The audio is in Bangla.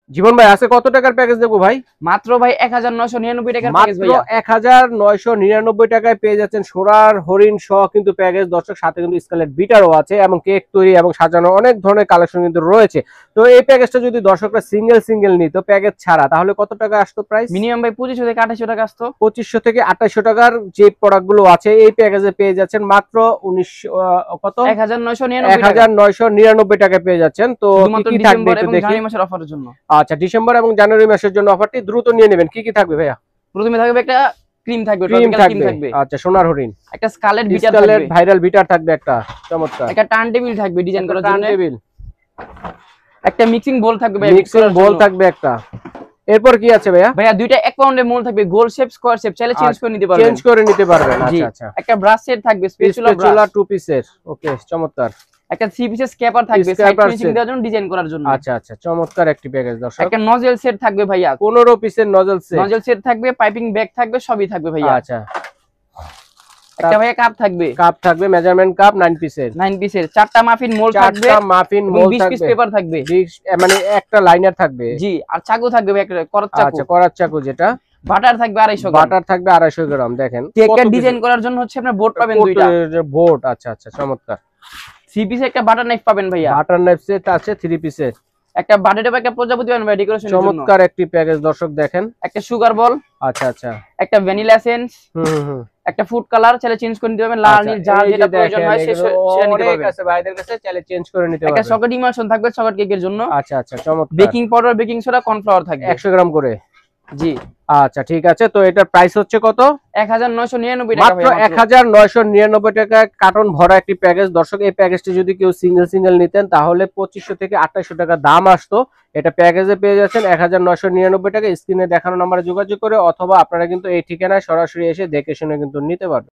জীবন ভাই আছে কত টাকার প্যাকেজ দেবো ভাই? মাত্র ভাই 1999 টাকার প্যাকেজ মাত্র ভাইয়া। 1999 টাকায় পেয়ে যাচ্ছেন সোনার হরিণ সহ কিন্তু প্যাকেজ দর্শক, সাথে কিন্তু স্কালেট বিটারও আছে এবং কেক তৈরি এবং সাজানো অনেক ধরনের কালেকশন কিন্তু রয়েছে। তো এই প্যাকেজটা যদি দর্শকরা সিঙ্গেল নিত প্যাকেজ ছাড়া, তাহলে কত টাকা আসতো প্রাইস? মিনিমাম ভাই 2500 থেকে 2800 টাকা আসতো। 2500 থেকে 2800 টাকার যে প্রোডাক্ট গুলো আছে এই প্যাকেজে পেয়ে যাচ্ছেন মাত্র 1999 টাকায় পেয়ে যাচ্ছেন। তো কি থাকবে একটু দেখি। জানুয়ারি মাসের অফারের জন্য। আচ্ছা, ডিসেম্বর এবং জানুয়ারি মাসের জন্য অফারটি দ্রুত নিয়ে নেবেন। কি থাকবে ভাইয়া? প্রথমে থাকবে একটা ক্রিম থাকবে, ক্রিম থাকবে। আচ্ছা, সোনার হরিণ। একটা স্কালেট বিটার থাকবে, ভাইরাল বিটার থাকবে একটা চমৎকার। একটা টার্ন টেবিল থাকবে ডিজাইন করার জন্য। একটা মিক্সিং বোল থাকবে ভাই, মিক্সিং বোল থাকবে একটা। এরপর কি আছে ভাইয়া? ভাইয়া দুইটা 1 পাউন্ডের মোল থাকবে, গোল শেপ স্কয়ার শেপ, চাইলে চেঞ্জ করে নিতে পারবেন। চেঞ্জ করে নিতে পারবেন। আচ্ছা আচ্ছা। একটা ব্রাশ সেট থাকবে, স্প্যাচুলা 2 পিসের। ওকে, চমৎকার। একটা 3 পিসের স্ক্যাপার থাকবে সাইড ফিনিশিং দেওয়ার জন্য, ডিজাইন করার জন্য। আচ্ছা আচ্ছা, চমৎকার একটি প্যাকেজ দর্শক। একটা নজেল সেট থাকবে ভাইয়া, 15 পিসের নজেল সেট থাকবে, পাইপিং ব্যাগ থাকবে, সবই থাকবে ভাইয়া। আচ্ছা। একটা ভাইয়া কাপ থাকবে, মেজারমেন্ট কাপ 9 পিসের। চারটা মাফিন মোল থাকবে, 20 পিস পেপার থাকবে, মানে একটা লাইনার থাকবে। জি, আর চাকু থাকবে একটা করাত চাকু। আচ্ছা, করাত চাকু যেটা। বাটার থাকবে 250 গ্রাম। দেখেন কেকের ডিজাইন করার জন্য হচ্ছে আপনার বোর্ড পাবেন দুইটা। বোর্ড, আচ্ছা আচ্ছা, চমৎকার। 3 পিসের একটা বাটার নাইফ পাবেন ভাইয়া। বাটার নাইফ সেট আছে 3 পিসের। একটা বাটার একটা প্রজাপতি পাবেন ভাই ডেকোরেশনের জন্য। চমৎকার একটি প্যাকেজ দর্শক, দেখেন। একটা সুগার বল। আচ্ছা আচ্ছা। একটা ভ্যানিলা এসেন্স। একটা ফুড কালার, চাইলে চেঞ্জ করে নিতে পারবেন, লাল নীল যা যেটা প্রয়োজন হয় সেটা নিতে পারবেন। আছে ভাইদের কাছে, চাইলে চেঞ্জ করে নিতে পারবেন। একটা চকলেট ইমালশন থাকবে চকলেট কেকের জন্য। আচ্ছা আচ্ছা, চমৎকার। Baking powder, baking soda, cornflour থাকবে 100 গ্রাম করে। জি। আচ্ছা, ঠিক আছে। তো এটার প্রাইস হচ্ছে কত? 1999 টাকা। মাত্র 1999 টাকায় কার্টন ভরা একটি প্যাকেজ দর্শক। এই প্যাকেজটি যদি কেউ সিঙ্গেল নিতেন তাহলে 2500 থেকে 2800 টাকা দাম আসতো। এটা প্যাকেজে পেয়ে যাচ্ছেন 1999 টাকা। স্ক্রিনে দেখানো নম্বরে যোগাযোগ করে, অথবা আপনারা কিন্তু এই ঠিকানায় সরাসরি এসে দেখে শুনে কিন্তু নিতে পারবেন।